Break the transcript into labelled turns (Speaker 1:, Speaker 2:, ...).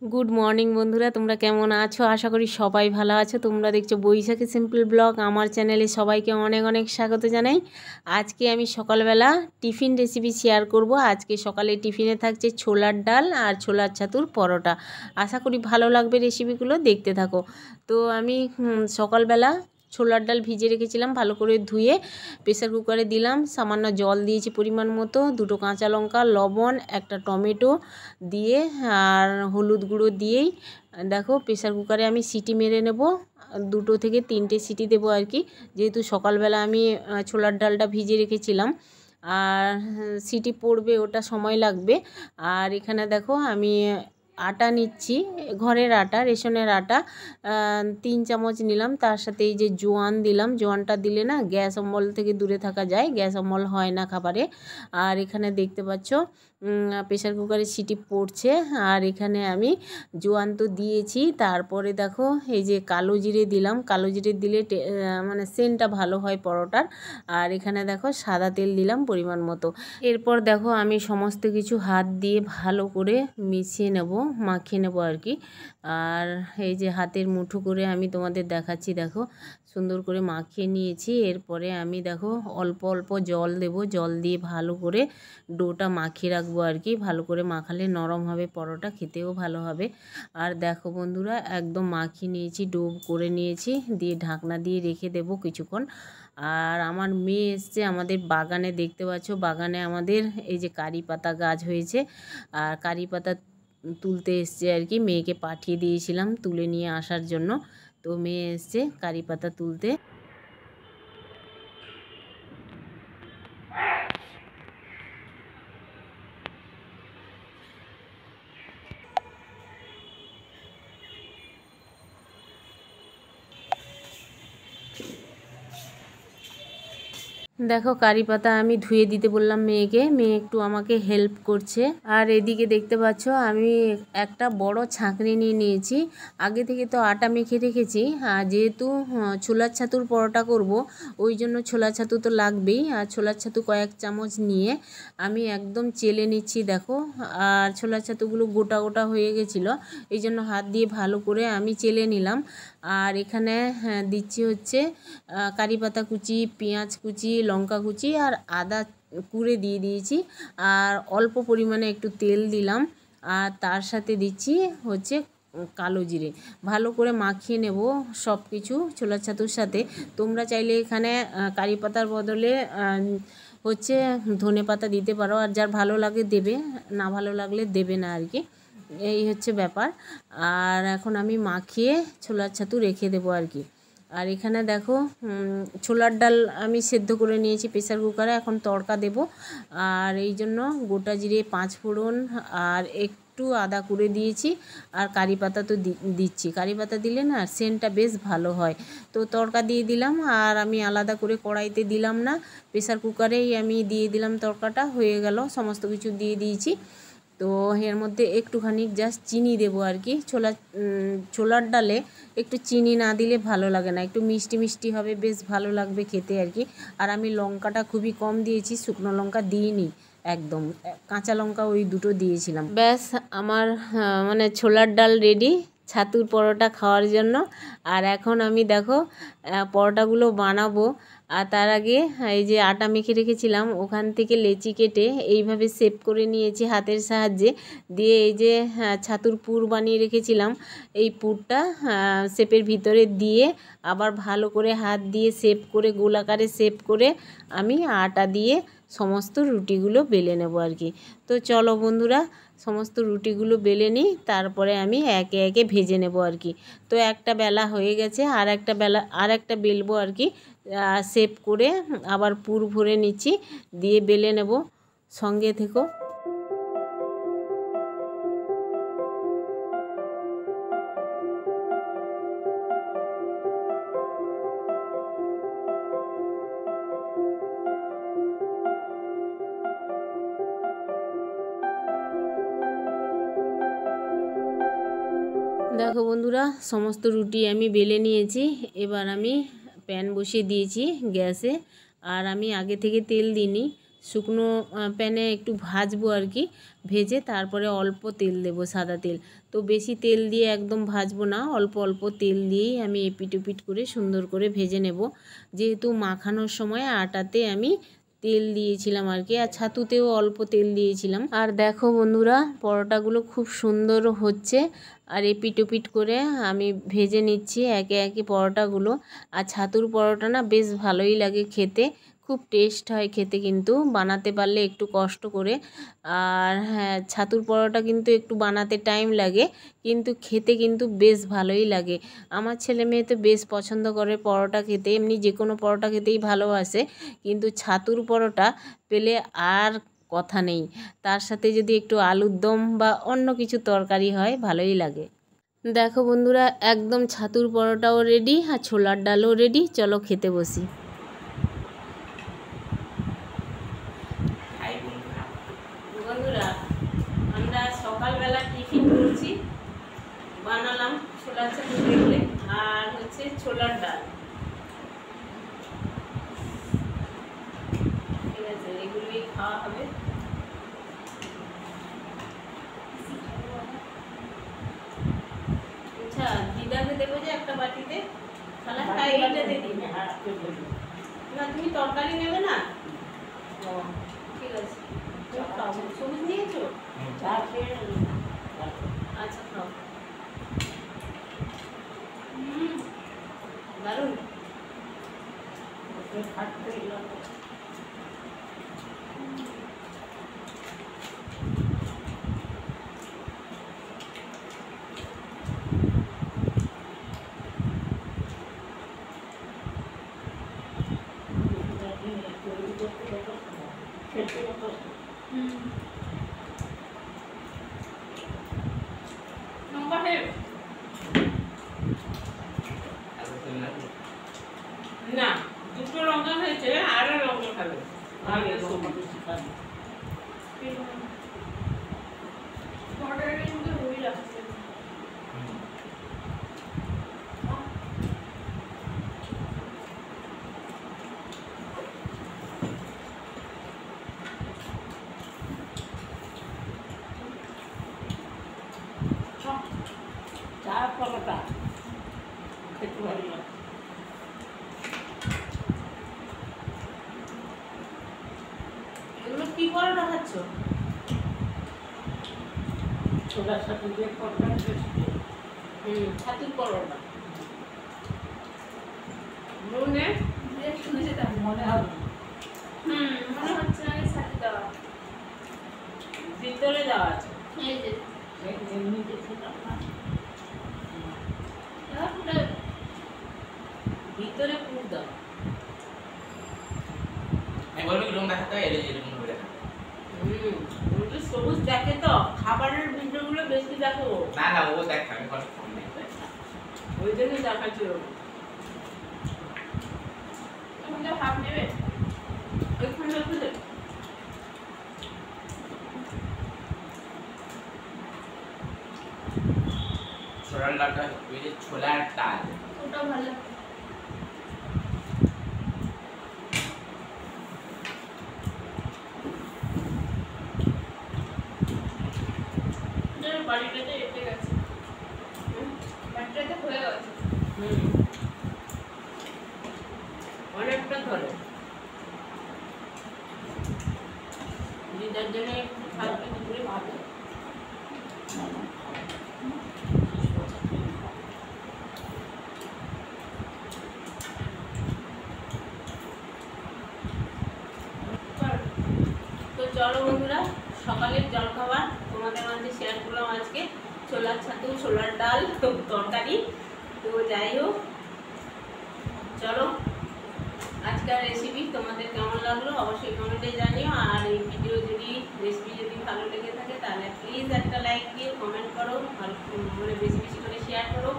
Speaker 1: Good morning বন্ধুরা, তোমরা কেমন আছো? আশা করি সবাই ভালো আছো। তোমরা দেখছো বৈশাখী সিম্পল ব্লগ। আমার চ্যানেলে সবাইকে অনেক অনেক স্বাগত জানাই। আজকে আমি সকালবেলা টিফিন রেসিপি শেয়ার করব। আজকে সকালে টিফিনে থাকছে ছোলার ডাল আর ছোলার ছাতুর পরোটা। আশা করি ভালো লাগবে রেসিপিগুলো, দেখতে থাকো। তো আমি সকালবেলা ছোলার ডাল ভিজে রেখেছিলাম, ভালো করে ধুয়ে প্রেসার কুকারে দিলাম। সামান্য জল দিয়েছি পরিমাণ মতো, 2টো কাঁচা লঙ্কা, লবণ, একটা টমেটো দিয়ে আর হলুদ গুঁড়ো দিয়েই দেখো প্রেসার কুকারে আমি সিটি মেরে নেব। 2 থেকে 3টে সিটি দেবো আর কি, যেহেতু সকালবেলা আমি ছোলার ডালটা ভিজে রেখেছিলাম। আর সিটি পড়বে, ওটা সময় লাগবে। আর এখানে দেখো আমি আটা নিচ্ছি, ঘরের আটা, রেশনের আটা 3 চামচ নিলাম। তার সাথে এই যে জোয়ান দিলাম। জোয়ানটা দিলে না গ্যাস অম্বল থেকে দূরে থাকা যায়, গ্যাস অম্বল হয় না খাবারে। আর এখানে দেখতে পাচ্ছ প্রেসার কুকারে সিটি পড়ছে। আর এখানে আমি জোয়ান তো দিয়েছি, তারপরে দেখো এই যে কালো জিরে দিলাম। কালো জিরে দিলে মানে সেন্টটা ভালো হয় পরোটার। আর এখানে দেখো সাদা তেল দিলাম পরিমাণ মতো। এরপর দেখো আমি সমস্ত কিছু হাত দিয়ে ভালো করে মিশিয়ে নেব, মাখিয়ে নেব আর কি। আর এই যে হাতের মুঠো করে আমি তোমাদের দেখাচ্ছি, দেখো সুন্দর করে মাখিয়ে নিয়েছি। এরপরে আমি দেখো অল্প অল্প জল দেব, জল দিয়ে ভালো করে ডোটা মাখিয়ে রাখবো আর কি। ভালো করে মাখালে নরম হবে পরোটা, খেতেও ভালো হবে। আর দেখো বন্ধুরা, একদম মাখিয়ে নিয়েছি, ডো করে নিয়েছি, দিয়ে ঢাকনা দিয়ে রেখে দেবো কিছুক্ষণ। আর আমার মেয়ে এসছে আমাদের বাগানে, দেখতে পাচ্ছ বাগানে আমাদের এই যে কারি পাতা গাছ হয়েছে। আর কারি পাতা তুলতে এসছে আর কি, মেয়েকে পাঠিয়ে দিয়েছিলাম তুলে নিয়ে আসার জন্য। তো মেয়ে এসছে কারি পাতা তুলতে। দেখো কারি পাতা আমি ধুয়ে দিতে বললাম মেয়েকে, মেয়ে একটু আমাকে হেল্প করছে। আর এদিকে দেখতে পাচ্ছ আমি একটা বড় ছাঁকনি নিয়ে নিয়েছি। আগে থেকে তো আটা মেখে রেখেছি, আর যেহেতু ছোলার ছাতুর পরোটা করব, ওই জন্য ছোলার ছাতু তো লাগবেই। আর ছোলার ছাতু কয়েক চামচ নিয়ে আমি একদম চেলে নিচ্ছি দেখো। আর ছোলার ছাতুগুলো গোটা গোটা হয়ে গেছিলো, এই জন্য হাত দিয়ে ভালো করে আমি চেলে নিলাম। আর এখানে দিচ্ছি হচ্ছে কারি পাতা কুচি, পেঁয়াজ কুচি, লঙ্কা কুচি আর আদা কুড়ে দিয়ে দিয়েছি। আর অল্প পরিমাণে একটু তেল দিলাম। আর তার সাথে দিচ্ছি হচ্ছে কালো জিরে। ভালো করে মাখিয়ে নেব সব কিছু ছোলার ছাতুর সাথে। তোমরা চাইলে এখানে কারি পাতার বদলে হচ্ছে ধনে পাতা দিতে পারো, আর যার ভালো লাগে দেবে, না ভালো লাগলে দেবে না আর কি। এই হচ্ছে ব্যাপার। আর এখন আমি মাখিয়ে ছোলার ছাতু রেখে দেবো আর কি। আর এখানে দেখো ছোলার ডাল আমি সেদ্ধ করে নিয়েছি প্রেসার কুকারে, এখন তড়কা দেব। আর এই জন্য গোটা জিরে, 5 ফোড়ন আর একটু আদা কুড়ে দিয়েছি। আর কারি পাতা তো দিচ্ছি, কারি পাতা দিলে না সেন্টটা বেশ ভালো হয়। তো তড়কা দিয়ে দিলাম, আর আমি আলাদা করে কড়াইতে দিলাম না, প্রেসার কুকারেই আমি দিয়ে দিলাম। তড়কাটা হয়ে গেল, সমস্ত কিছু দিয়ে দিয়েছি। তো এর মধ্যে একটুখানি জাস্ট চিনি দেবো আর কি। ছোলার ডালে একটু চিনি না দিলে ভালো লাগে না, একটু মিষ্টি মিষ্টি হবে, বেশ ভালো লাগবে খেতে আর কি। আর আমি লঙ্কাটা খুবই কম দিয়েছি, শুকনো লঙ্কা দিইনি একদম, কাঁচা লঙ্কা ওই 2টো দিয়েছিলাম। ব্যাস আমার মানে ছোলার ডাল রেডি ছাতুর পরোটা খাওয়ার জন্য। আর এখন আমি দেখো পরোটাগুলো বানাবো। আর তার আগে এই যে আটা মেখে রেখেছিলাম, ওখান থেকে লেচি কেটে এইভাবে শেপ করে নিয়েছি হাতের সাহায্যে। দিয়ে এই যে ছাতুর পুর বানিয়ে রেখেছিলাম, এই পুরটা শেপের ভিতরে দিয়ে আবার ভালো করে হাত দিয়ে শেপ করে, গোলাকারে শেপ করে আমি আটা দিয়ে সমস্ত রুটিগুলো বেলে নেব আর কি। তো চলো বন্ধুরা, সমস্ত রুটিগুলো বেলে নিই, তারপরে আমি একে একে ভেজে নেব আর কি। তো একটা বেলা হয়ে গেছে, আর একটা বেলবো আর কি। শেপ করে আবার পুর ভরে নিচ্ছি, দিয়ে বেলে নেব। সঙ্গে থেকো। দেখো বন্ধুরা, সমস্ত রুটি আমি বেলে নিয়েছি। এবার আমি প্যান বসিয়ে দিয়েছি গ্যাসে। আর আমি আগে থেকে তেল দিইনি, শুকনো প্যানে একটু ভাজবো আর কি, ভেজে তারপরে অল্প তেল দেবো, সাদা তেল। তো বেশি তেল দিয়ে একদম ভাজবো না, অল্প অল্প তেল দিয়েই আমি এপিট ওপিট করে সুন্দর করে ভেজে নেব। যেহেতু মাখানোর সময় আটাতে আমি তেল দিয়েছিলাম আর কি, আর ছাতুতেও অল্প তেল দিয়েছিলাম। আর দেখো বন্ধুরা, পরোটাগুলো খুব সুন্দর হচ্ছে। আর এপিট ওপিট করে আমি ভেজে নিচ্ছি একে একে পরোটাগুলো। আর ছাতুর পরোটা না বেশ ভালোই লাগে খেতে, খুব টেস্ট হয় খেতে, কিন্তু বানাতে পারলে একটু কষ্ট করে। আর হ্যাঁ, ছাতুর পরোটা কিন্তু একটু বানাতে টাইম লাগে, কিন্তু খেতে কিন্তু বেশ ভালোই লাগে। আমার ছেলে মেয়ে তো বেশ পছন্দ করে পরোটা খেতে, এমনি যে কোনো পরোটা খেতেই ভালোবাসে, কিন্তু ছাতুর পরোটা পেলে আর কথা নেই। তার সাথে যদি একটু আলুর দম বা অন্য কিছু তরকারি হয়, ভালোই লাগে। দেখো বন্ধুরা, একদম ছাতুর পরোটাও রেডি আর ছোলার ডালও রেডি। চলো খেতে বসি। বন্ধুরা, আমরা সকালবেলা টিফিন করছি, বানালাম ছোলার ছাতু দেখলে, আর হচ্ছে ছোলার ডাল। ঠিক আছে, এগুলোই খাওয়া হবে। আচ্ছা, দিদাকে দেবো যে একটা বাটিতে, তাহলে এইটা দিদি। না, তুমি তরকারি নেবে না? ঠিক আছে, সবুজ নিয়েছো? আচ্ছা, খাও। দারুণ। না, দুটো লঙ্কা হয়েছে, আরো লঙ্কা খাবে। এগুলো কি পরোটা খাচ্ছ? ছোলার ছাতু দিয়ে পরোটা। ছাতুর পরোটা মনে শুনেছি, তা মনে হবে। মনে হচ্ছে না ছাতু দেওয়া, ভিতরে দেওয়া আছে। এই যে এমনি দেখছিলাম না, ভিতরে পুর দেওয়া। সবুজ দেখে তো, খাবারের ভিডিওগুলো বেশি দেখো না। না, ও দেখে, আমি কত কম দেখি, ওই জন্যই দেখাচ্ছি। ভাব নেবে ওইখানে খুলে ছোলার ডালটা, ওই যে ছোলার ডাল, ওটা ভালো। বাড়িটাতে এসে গেছে, বাড়িটাতে হয়ে গেছে। অনেকটা ধরে দিদার জন্য খাদ্য দুপুরে ভালো। তো চলো বন্ধুরা, সকালের জলখাবার তোমাদের মাঝে শেয়ার করলাম আজকে। ছোলার ছাতু, ছোলার ডাল, তরকারি। তো যাই হোক, চলো আজকের রেসিপি তোমাদের কেমন লাগলো অবশ্যই কমেন্টে জানিও। আর এই ভিডিও যদি রেসিপি যদি ভালো লেগে থাকে তাহলে প্লিজ একটা লাইক দিও, কমেন্ট করো, আর মানে বেশি বেশি করে শেয়ার করো।